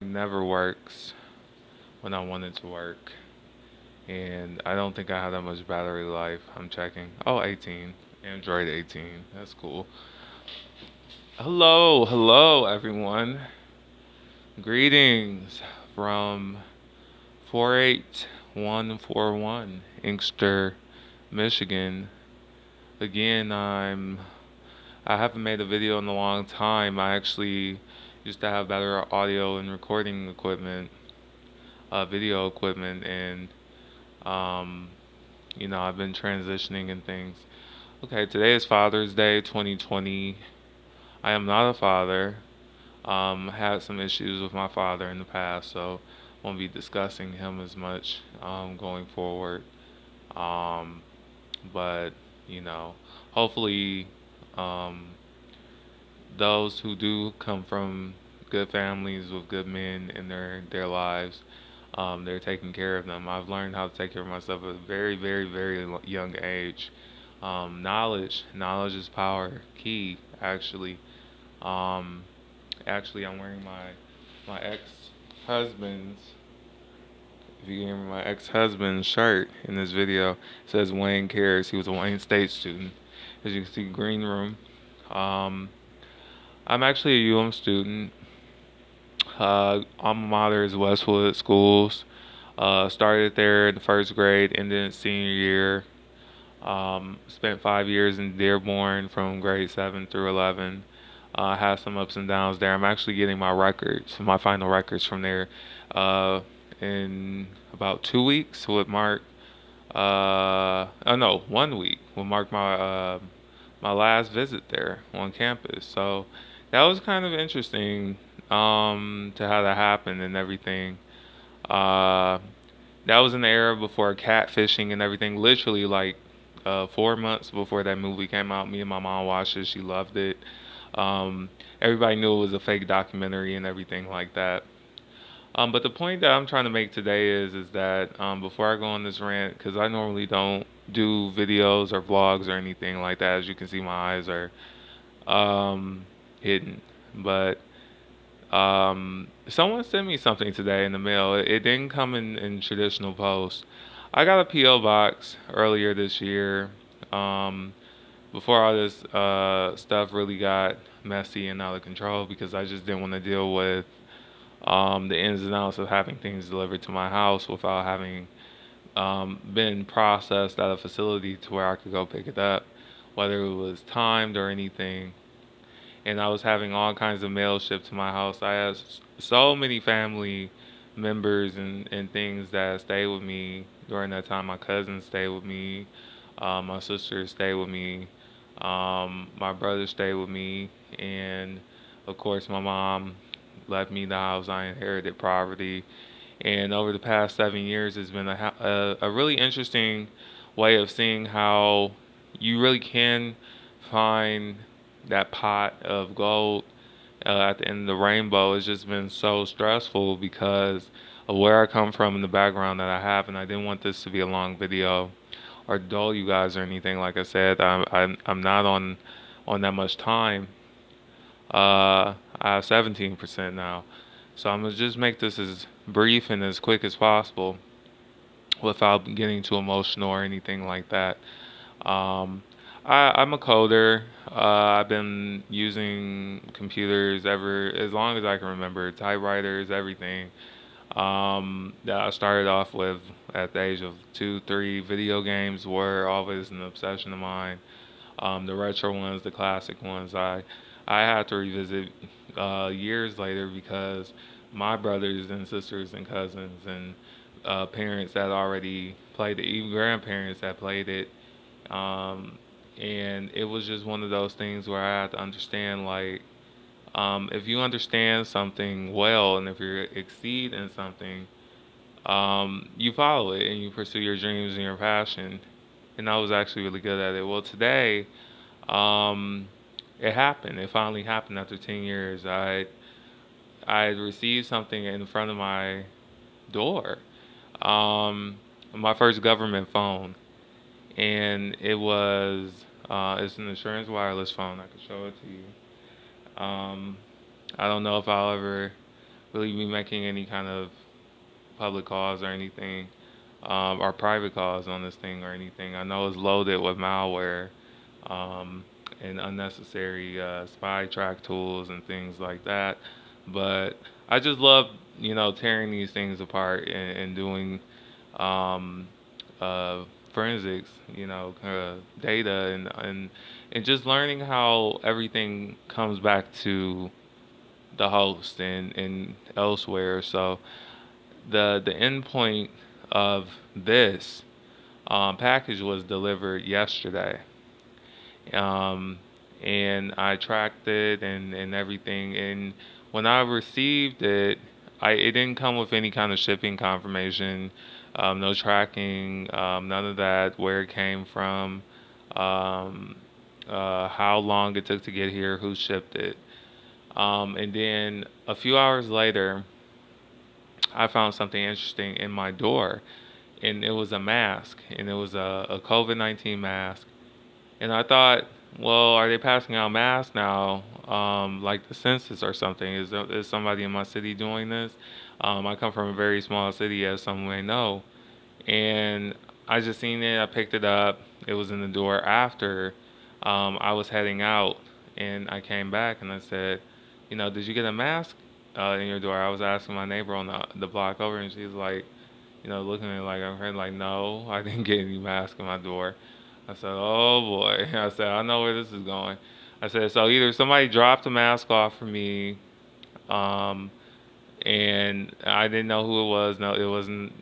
Never works when I want it to work. And I don't think I have that much battery life. I'm checking. Oh, 18. Android 18. That's cool. Hello, everyone. Greetings from 48141, Inkster, Michigan. Again, I haven't made a video in a long time. I actually used to have better audio and recording equipment, video equipment, and um, I've been transitioning and things. Okay, today is Father's Day 2020. I am not a father. Had some issues with my father in the past, so won't be discussing him as much going forward. Um, but you know, hopefully, um, those who do come from good families with good men in their lives, they're taking care of them. I've learned how to take care of myself at a very, very, very young age. Knowledge is power. Key, actually. Um, Actually, I'm wearing my ex-husband's. If you can hear me, my ex-husband's shirt in this video, it says Wayne cares. He was a Wayne State student. As you can see, green room. Um, I'm actually a UM student. Alma mater is Westwood Schools. Started there in the first grade, ended in senior year. Spent 5 years in Dearborn from grade 7 through 11. Had some ups and downs there. I'm actually getting my final records from there, uh, in about 2 weeks. Would mark, oh no, 1 week will mark my last visit there on campus. So that was kind of interesting, to how that happened and everything. Uh, that was in the era before catfishing and everything. Literally, like 4 months before that movie came out, me and my mom watched it. She loved it. Um, Everybody knew it was a fake documentary and everything like that. But the point that I'm trying to make today is that, before I go on this rant, because I normally don't do videos or vlogs or anything like that. As you can see, my eyes are um, hidden. But someone sent me something today in the mail. It didn't come in traditional post. I got a PO box earlier this year. Um, Before all this stuff really got messy and out of control, because I just didn't want to deal with the ins and outs of having things delivered to my house without having been processed at a facility to where I could go pick it up, whether it was timed or anything. And I was having all kinds of mail shipped to my house. I had so many family members and things that stayed with me during that time. My cousins stayed with me, my sisters stayed with me, my brother stayed with me, and of course, my mom left me the house. I inherited property. And over the past 7 years, it's been a really interesting way of seeing how you really can find that pot of gold at the end of the rainbow. Has just been so stressful because of where I come from and the background that I have. And I didn't want this to be a long video or dull you guys or anything. Like I said, I'm not on that much time. I have 17% now. So I'm gonna just make this as brief and as quick as possible without getting too emotional or anything like that. Um, I'm a coder. I've been using computers ever as long as I can remember, typewriters, everything. That I started off with at the age of 2, 3. Video games were always an obsession of mine. The retro ones, the classic ones, I had to revisit years later because my brothers and sisters and cousins and parents that already played it, even grandparents that played it, um, and it was just one of those things where I had to understand, like, if you understand something well and if you exceed in something, you follow it and you pursue your dreams and your passion. And I was actually really good at it. Well, today, um, it happened. It finally happened after 10 years. I received something in front of my door. Um, my first government phone, and it's an insurance wireless phone. I could show it to you. I don't know if I'll ever really be making any kind of public calls or anything, or private calls on this thing or anything. I know it's loaded with malware, um, and unnecessary spy track tools and things like that. But I just love, tearing these things apart and doing um, uh, forensics, data and just learning how everything comes back to the host and elsewhere. So the end point of this package was delivered yesterday, um, and I tracked it and everything. And when I received it, it didn't come with any kind of shipping confirmation, no tracking, none of that, where it came from, um, how long it took to get here, who shipped it. And then a few hours later, I found something interesting in my door, and it was a mask, and it was a COVID-19 mask. And I thought, well, are they passing out masks now, like the census or something? Is somebody in my city doing this? I come from a very small city, as some may know, and I just seen it. I picked it up. It was in the door after I was heading out, and I came back and I said, did you get a mask in your door? I was asking my neighbor on the block over, and she's like, looking at me like I'm hurt. Like, no, I didn't get any mask in my door. I said, oh boy. I said, I know where this is going. I said, so either somebody dropped a mask off for me, um, and I didn't know who it was. No, it wasn't,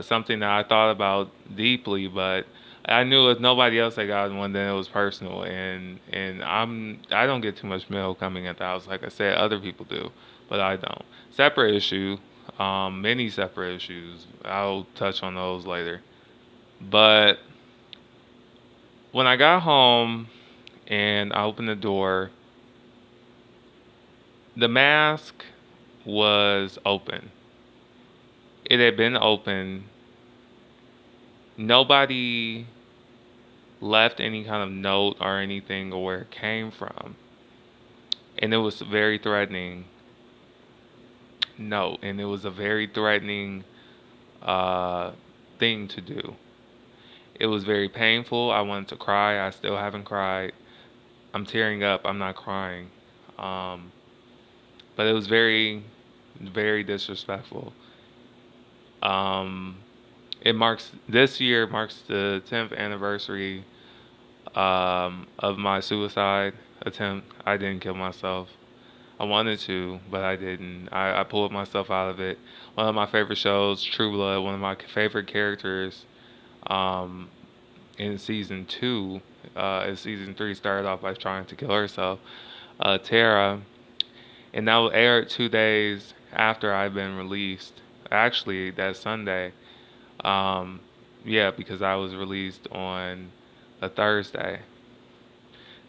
something that I thought about deeply, but I knew if nobody else had gotten one, then it was personal. And I don't get too much mail coming at the house. Like I said, other people do, but I don't. Separate issue, many separate issues. I'll touch on those later. But when I got home and I opened the door, the mask was open. It had been open. Nobody left any kind of note or anything or where it came from. And it was a very threatening note. And it was a very threatening uh, thing to do. It was very painful. I wanted to cry. I still haven't cried. I'm tearing up. I'm not crying. Um, but it was very, very disrespectful. Um, this year marks the 10th anniversary of my suicide attempt. I didn't kill myself. I wanted to, but I didn't. I pulled myself out of it. One of my favorite shows, True Blood, one of my favorite characters um, in season two, in season three, started off by trying to kill herself, Tara. And that was aired 2 days after I'd been released. Actually, that Sunday. Um, yeah, because I was released on a Thursday.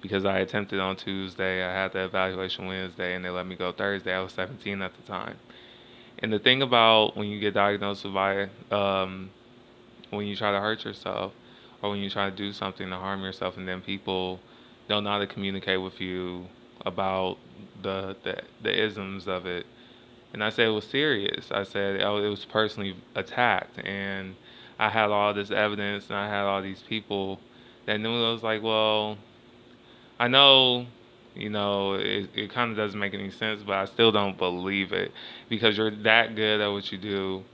Because I attempted on Tuesday, I had the evaluation Wednesday, and they let me go Thursday. I was 17 at the time. And the thing about when you get diagnosed with when you try to hurt yourself, or when you try to do something to harm yourself, and then people don't know how to communicate with you about the isms of it. And I said it was serious. I said it was personally attacked, and I had all this evidence, and I had all these people that knew. It was like, well, I know, it kind of doesn't make any sense, but I still don't believe it because you're that good at what you do.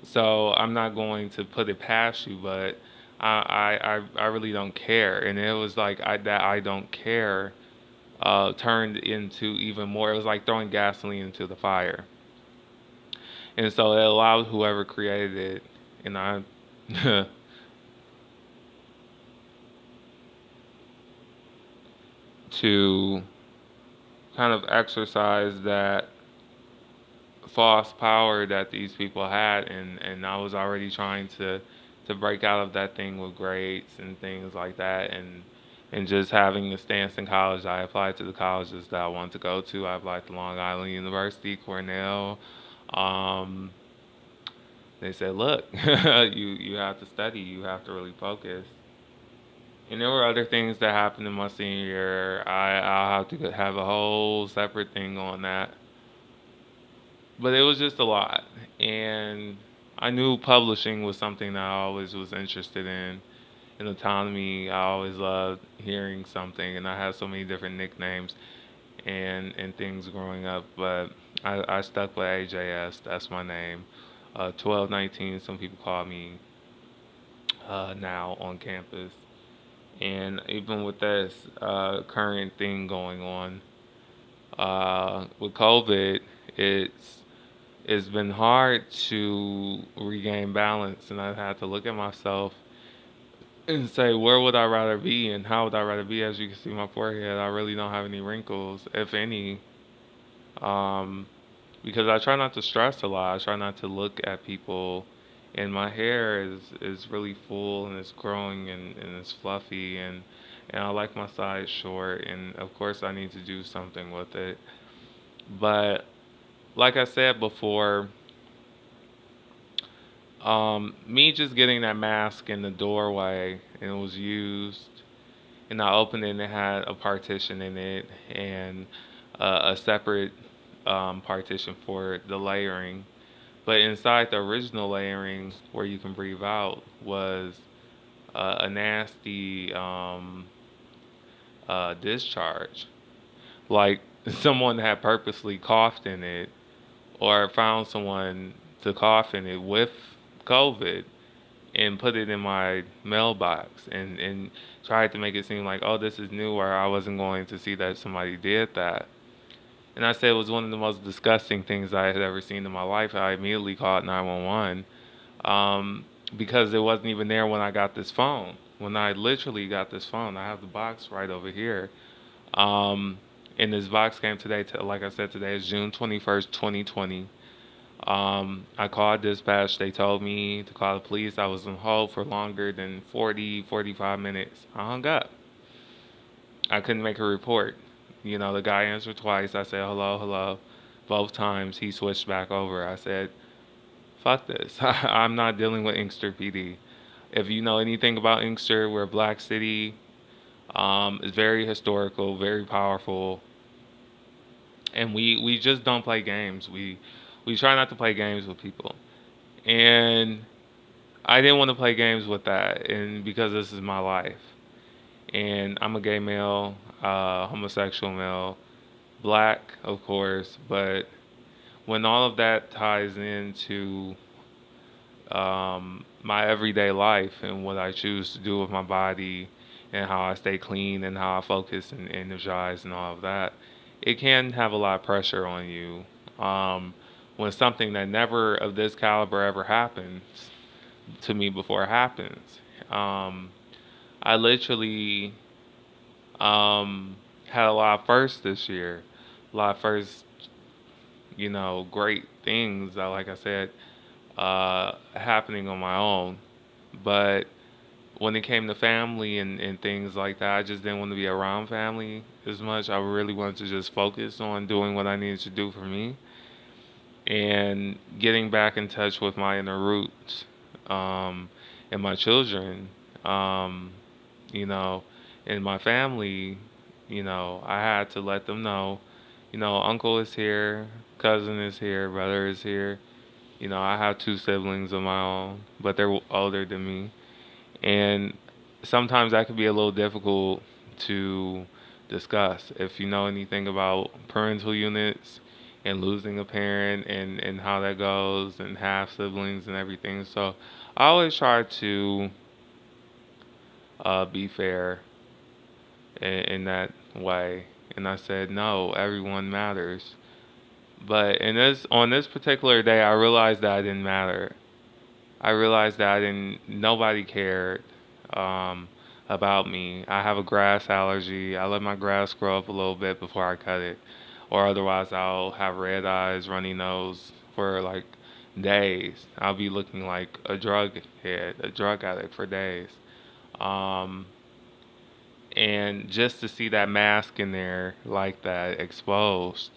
So I'm not going to put it past you, but I really don't care. And it was like that I don't care turned into even more. It was like throwing gasoline into the fire. And so it allowed whoever created it, and I, to kind of exercise that false power that these people had, and I was already trying to break out of that thing with grades and things like that, and just having the stance in college. I applied to the colleges that I wanted to go to. I applied to Long Island University, Cornell. Um, they said, look, you have to study, you have to really focus. And there were other things that happened in my senior year. I'll have to have a whole separate thing on that. but it was just a lot. And I knew publishing was something that I always was interested in. In autonomy, I always loved hearing something, and I had so many different nicknames and things growing up. But I stuck with AJS. That's my name. 1219. Some people call me now on campus. And even with this current thing going on with COVID, it's it's been hard to regain balance, and I've had to look at myself and say, where would I rather be and how would I rather be? As you can see, my forehead, I really don't have any wrinkles, if any, um, because I try not to stress a lot. I try not to look at people, and my hair is really full and it's growing and it's fluffy and I like my sides short, and of course I need to do something with it. But like I said before, me just getting that mask in the doorway and it was used, and I opened it and it had a partition in it and a separate partition for the layering. But inside the original layering, where you can breathe out, was a nasty discharge. Like someone had purposely coughed in it or found someone to cough in it with COVID and put it in my mailbox and tried to make it seem like, oh, this is new, or I wasn't going to see that somebody did that. And I said it was one of the most disgusting things I had ever seen in my life. I immediately called 911 because it wasn't even there when I got this phone. When I literally got this phone, I have the box right over here. Um, and this box came today. Like I said, today is June 21st, 2020. I called dispatch. They told me to call the police. I was on hold for longer than 45 minutes. I hung up. I couldn't make a report. You know, the guy answered twice. I said, hello, hello. Both times he switched back over. I said, fuck this. I'm not dealing with Inkster PD. If you know anything about Inkster, we're a black city. It's very historical, very powerful. And we just don't play games. We try not to play games with people. And I didn't want to play games with that, and because this is my life, and I'm a gay male, homosexual male, black, of course, but when all of that ties into my everyday life and what I choose to do with my body and how I stay clean and how I focus and energize and all of that, it can have a lot of pressure on you. When something that never of this caliber ever happens to me before it happens. Um, I literally had a lot of firsts this year, a lot of first, great things that, like I said, happening on my own. But when it came to family and things like that, I just didn't want to be around family as much. I really wanted to just focus on doing what I needed to do for me and getting back in touch with my inner roots and my children, um, you know, and my family. I had to let them know, uncle is here, cousin is here, brother is here. I have two siblings of my own, but they're older than me. And sometimes that could be a little difficult to discuss. If you know anything about parental units and losing a parent and how that goes and half siblings and everything. So I always try to be fair in that way. And I said, no, everyone matters. But on this particular day, I realized that I didn't matter. I realized that nobody cared um, about me. I have a grass allergy. I let my grass grow up a little bit before I cut it, or otherwise I'll have red eyes, runny nose for like days. I'll be looking like a drug head, a drug addict for days. Um, and just to see that mask in there like that exposed,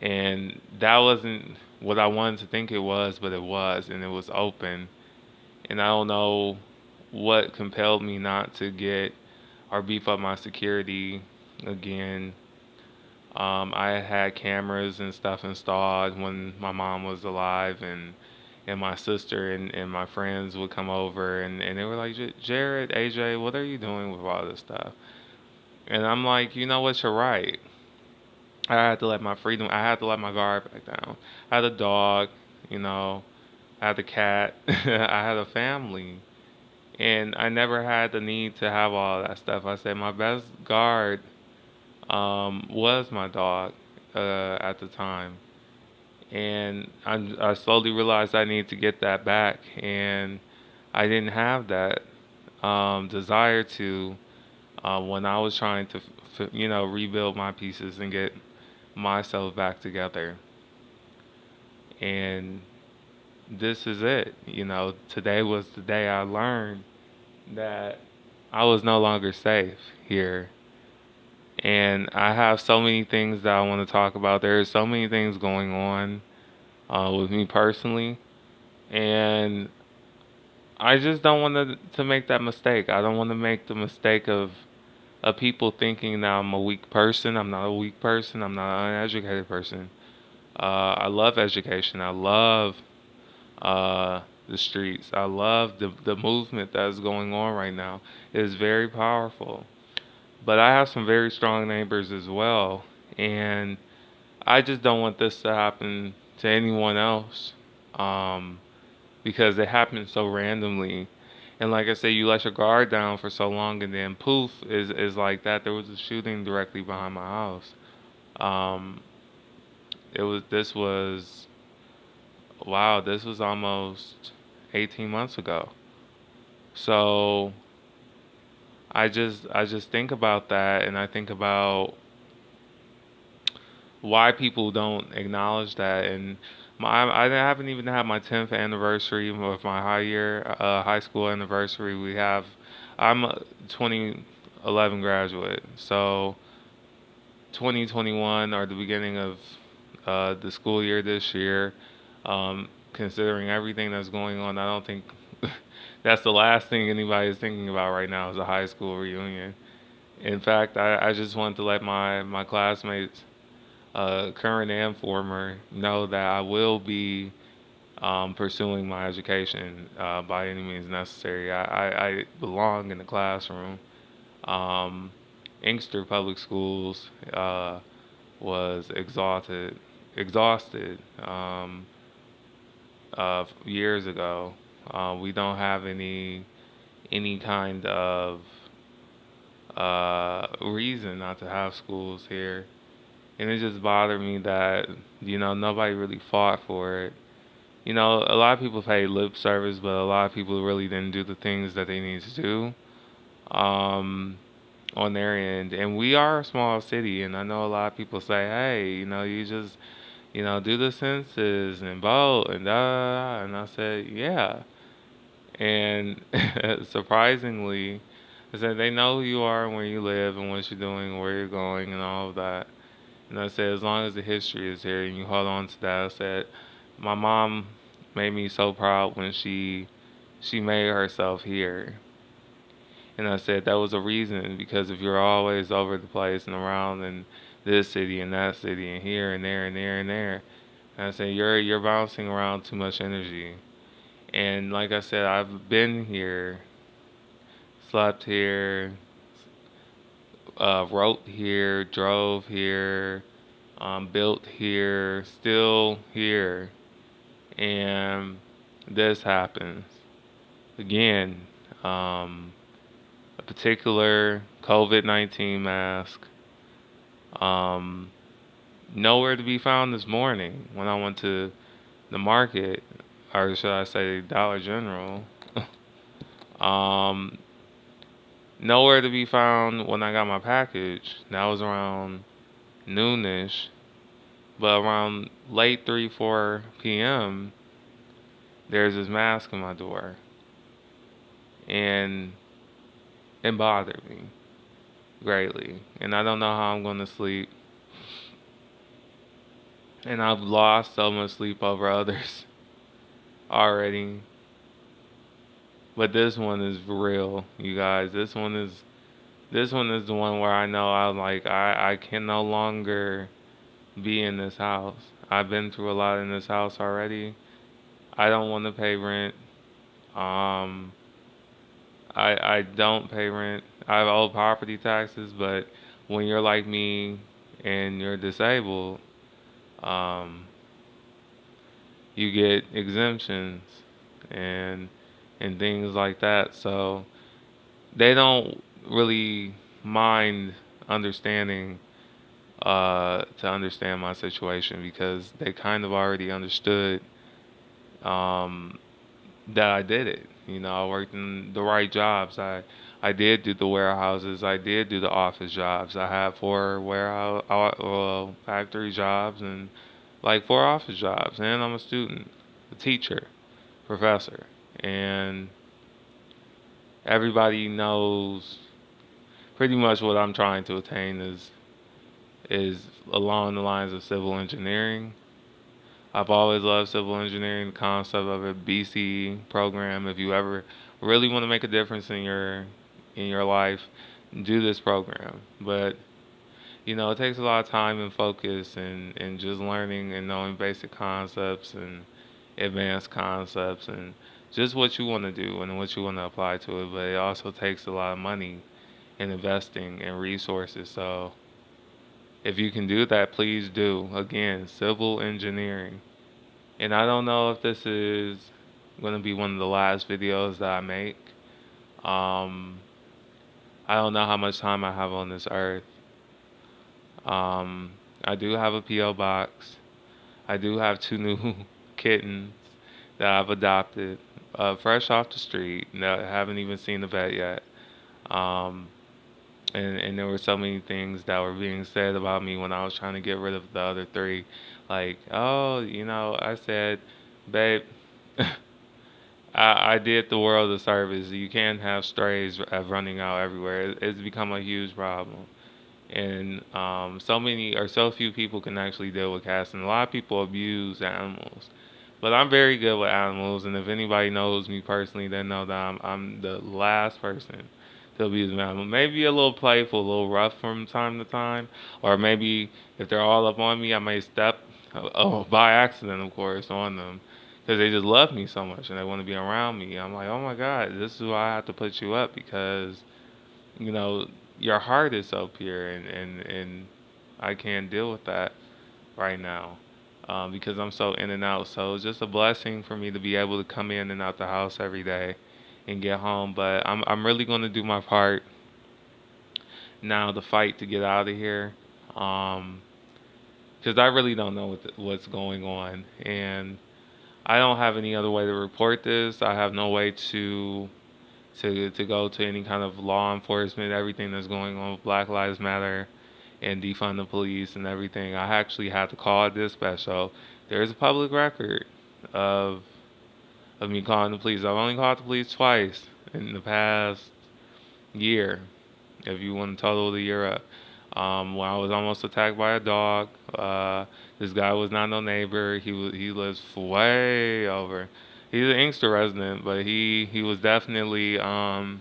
and that wasn't what I wanted to think it was, but it was, and it was open. And I don't know what compelled me not to get or beef up my security again. I had cameras and stuff installed when my mom was alive, and my sister and my friends would come over, and they were like, Jared, AJ, what are you doing with all this stuff? And I'm like, you know what, you're right. I had to let my freedom, I had to let my guard back down. I had a dog, you know, I had a cat, I had a family, and I never had the need to have all that stuff. I said my best guard was my dog at the time. And I slowly realized I need to get that back, and I didn't have that desire to when I was trying to, rebuild my pieces and get myself back together. And this is it. Today was the day I learned that I was no longer safe here. And I have so many things that I want to talk about. There's so many things going on with me personally. And I just don't want to make that mistake. I don't want to make the mistake of people thinking that I'm a weak person. I'm not a weak person. I'm not an uneducated person. I love education. I love the streets. I love the movement that's going on right now. It is very powerful. But I have some very strong neighbors as well, and I just don't want this to happen to anyone else, um, because it happens so randomly. And like I said, you let your guard down for so long, and then poof, is like that. There was a shooting directly behind my house. Um, this was wow, this was almost 18 months ago. So I just think about that, and I think about why people don't acknowledge that. And I haven't even had my 10th anniversary of my high school anniversary. I'm a 2011 graduate, so 2021 or the beginning of the school year this year. Considering everything that's going on, I don't think that's the last thing anybody is thinking about right now is a high school reunion. In fact, I just wanted to let my classmates, current and former, know that I will be pursuing my education by any means necessary. I belong in the classroom. Um, Inkster Public Schools was exhausted years ago. We don't have any kind of reason not to have schools here. And it just bothered me that, nobody really fought for it. A lot of people paid lip service, but a lot of people really didn't do the things that they need to do um, on their end. And we are a small city, and I know a lot of people say, hey, you just, do the census and vote and da da da. And I said, yeah. And surprisingly, I said, they know who you are and where you live and what you're doing, where you're going, and all of that. And I said, as long as the history is here and you hold on to that, I said, my mom made me so proud when she made herself here. And I said that was a reason because if you're always over the place and around in this city and that city and here and there and there and there, and I said you're bouncing around too much energy. And like I said, I've been here, slept here, wrote here, drove here, built here, still here, and this happens again. Um, a particular COVID-19 mask, um, nowhere to be found this morning when I went to the market, or should I say Dollar General. um, Nowhere to be found when I got my package. That was around noonish, but around late 3, 4 p.m., there's this mask in my door, and it bothered me greatly. And I don't know how I'm going to sleep. And I've lost so much sleep over others already. But this one is real, you guys. This one is This one is the one where I know I'm like I can no longer be in this house. I've been through a lot in this house already. I don't want to pay rent. Um, I don't pay rent. I owe property taxes, but when you're like me and you're disabled, um, you get exemptions and things like that. So they don't really mind understanding to understand my situation because they kind of already understood um, that I did it. You know, I worked in the right jobs. I did do the warehouses. I did do the office jobs. I had four warehouse, factory jobs and like four office jobs. And I'm a student, a teacher, professor, and everybody knows pretty much what I'm trying to attain is along the lines of civil engineering. I've always loved civil engineering, the concept of a BC program. If you ever really want to make a difference in your life, do this program. But you know, it takes a lot of time and focus and just learning and knowing basic concepts and advanced concepts and just what you want to do and what you want to apply to it. But it also takes a lot of money and investing and resources. So if you can do that, please do. Again, civil engineering. And I don't know if this is going to be one of the last videos that I make. Um, I don't know how much time I have on this earth. Um, I do have a P.O. box. I do have two new kittens that I've adopted, fresh off the street, that haven't even seen the vet yet. Um, and there were so many things that were being said about me when I was trying to get rid of the other three. Like, oh, you know, I said, babe, I did the world a service. You can't have strays running out everywhere. It's become a huge problem. And so many or so few people can actually deal with cats. And a lot of people abuse animals. But I'm very good with animals. And if anybody knows me personally, they know that I'm the last person to abuse an animal. Maybe a little playful, a little rough from time to time. Or maybe if they're all up on me, I may step, oh, by accident, of course, on them because they just love me so much and they want to be around me. I'm like, oh my God, this is why I have to put you up because, you know, your heart is so pure and I can't deal with that right now because I'm so in and out. So it's just a blessing for me to be able to come in and out the house every day and get home. But I'm really going to do my part now to fight to get out of here because I really don't know what's going on and I don't have any other way to report this. I have no way to go to any kind of law enforcement. Everything that's going on with Black Lives Matter and defund the police and everything. I actually had to call dispatch. So there's a public record of me calling the police. I've only called the police twice in the past year. If you want to total the year up. When I was almost attacked by a dog, this guy was not no neighbor. He lives way over. He's an Inkster resident, but he was definitely out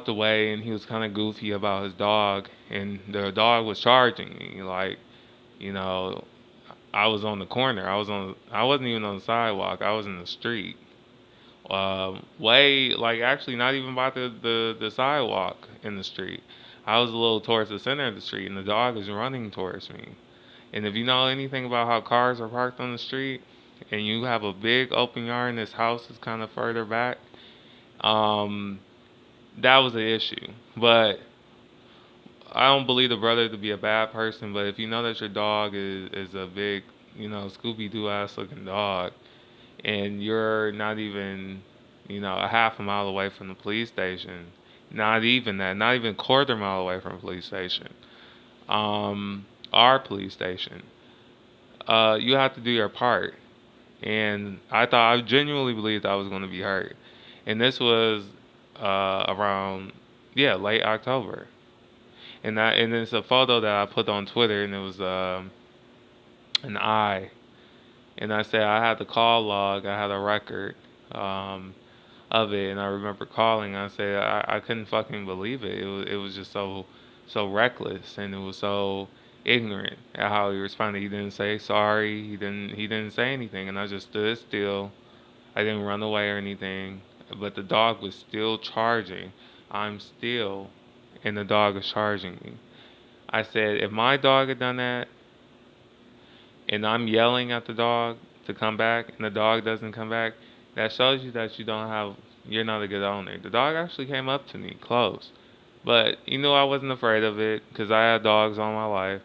the way, and he was kind of goofy about his dog, and the dog was charging me like, you know, I was on the corner. I wasn't even on the sidewalk. I was in the street. Way like actually not even by the sidewalk in the street. I was a little towards the center of the street, and the dog is running towards me. And if you know anything about how cars are parked on the street, and you have a big open yard, and this house is kind of further back, um, that was the issue. But I don't believe the brother to be a bad person. But if you know that your dog is a big, you know, Scooby Doo ass looking dog, and you're not even, you know, a half a mile away from the police station. Not even that, not even a quarter mile away from the police station. Our police station. You have to do your part. And I genuinely believed I was going to be hurt. And this was around, yeah, late October. And it's a photo that I put on Twitter, and it was an eye. And I said I had the call log, I had a record. Um, of it. And I remember calling. I said I couldn't fucking believe it. It was just so reckless, and it was so ignorant at how he responded. He didn't say sorry. He didn't say anything, and I just stood still. I didn't run away or anything, but the dog was still charging. I'm still, and the dog is charging me. I said, if my dog had done that, and I'm yelling at the dog to come back, and the dog doesn't come back, that shows you that you're not a good owner. The dog actually came up to me close, but I wasn't afraid of it because I had dogs all my life.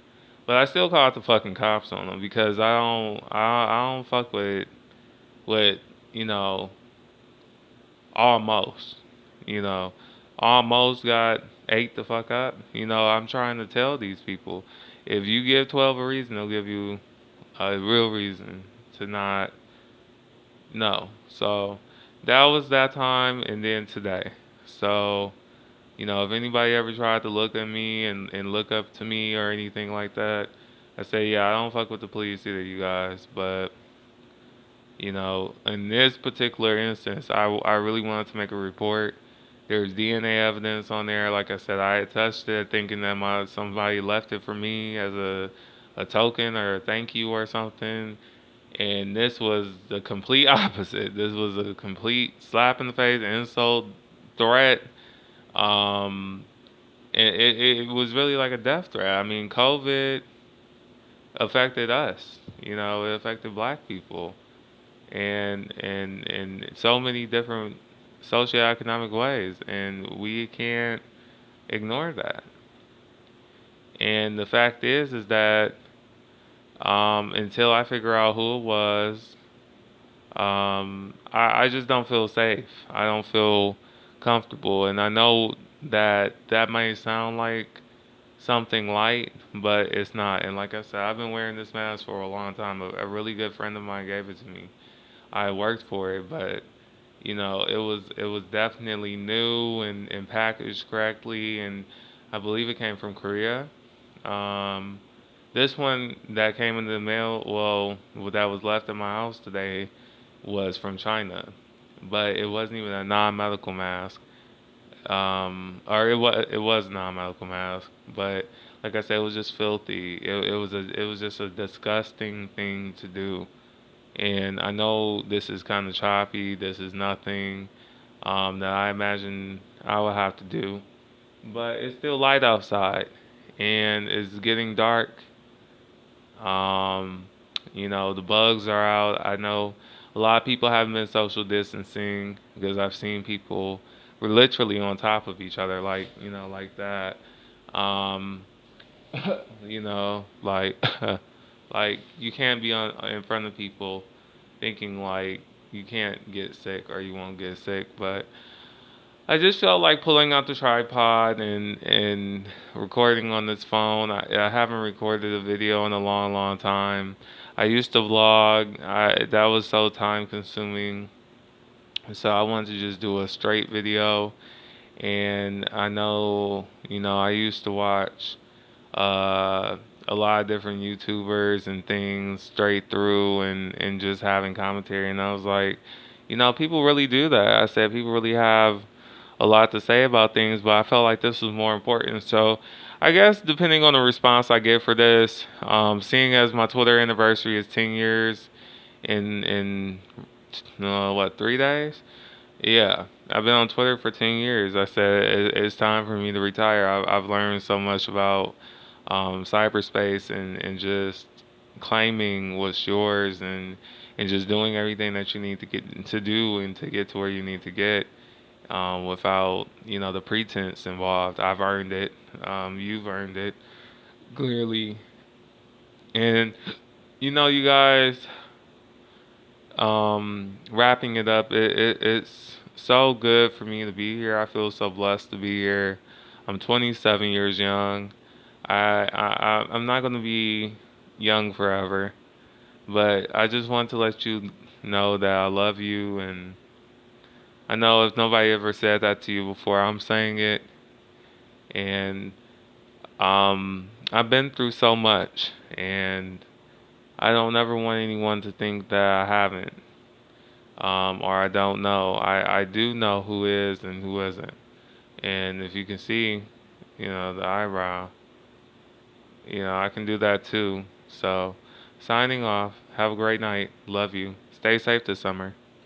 But I still called the fucking cops on them because I don't fuck with you know almost. You know, almost got ate the fuck up. I'm trying to tell these people, if you give 12 a reason, they'll give you a real reason to not know. So that was that time, and then today. So, if anybody ever tried to look at me and look up to me or anything like that, I say, yeah, I don't fuck with the police either, you guys. But in this particular instance, I really wanted to make a report. There's DNA evidence on there. Like I said, I had touched it thinking that somebody left it for me as a token or a thank you or something. And this was the complete opposite. This was a complete slap in the face, insult, threat. Um, it was really like a death threat. I mean, COVID affected us. It affected black people and in so many different socioeconomic ways, and we can't ignore that. And the fact is that until I figure out who it was, I just don't feel safe. I don't feel comfortable, and I know that that might sound like something light, but it's not. And like I said, I've been wearing this mask for a long time. A really good friend of mine gave it to me. I worked for it, but it was definitely new and packaged correctly, and I believe it came from Korea. Um, this one that came in the mail, well, that was left in my house today, was from China, but it wasn't even a non-medical mask. Or it was a non-medical mask, but like I said, it was just filthy. It was just a disgusting thing to do. And I know this is kind of choppy. This is nothing that I imagine I would have to do. But it's still light outside, and it's getting dark. Um, the bugs are out. I know a lot of people haven't been social distancing because I've seen people were literally on top of each other, like that. Um, like like you can't be on in front of people thinking like you can't get sick or you won't get sick. But I just felt like pulling out the tripod and recording on this phone. I haven't recorded a video in a long, long time. I used to vlog. That was so time consuming. So I wanted to just do a straight video. And I know, I used to watch uh, a lot of different YouTubers and things straight through and just having commentary. And I was like, people really do that. I said people really have a lot to say about things, but I felt like this was more important. So I guess depending on the response I get for this, seeing as my Twitter anniversary is 10 years in what, 3 days? Yeah, I've been on Twitter for 10 years. I said it's time for me to retire. I've learned so much about cyberspace and just claiming what's yours and just doing everything that you need to get to do and to get to where you need to get without the pretense involved. I've earned it. You've earned it clearly, and you guys. Wrapping it up, it's so good for me to be here. I feel so blessed to be here. I'm 27 years young. I'm not gonna be young forever, but I just want to let you know that I love you, and I know if nobody ever said that to you before, I'm saying it, and I've been through so much, and I don't ever want anyone to think that I haven't. or I don't know. I do know who is and who isn't. And if you can see, the eyebrow, I can do that too. So, signing off. Have a great night. Love you. Stay safe this summer.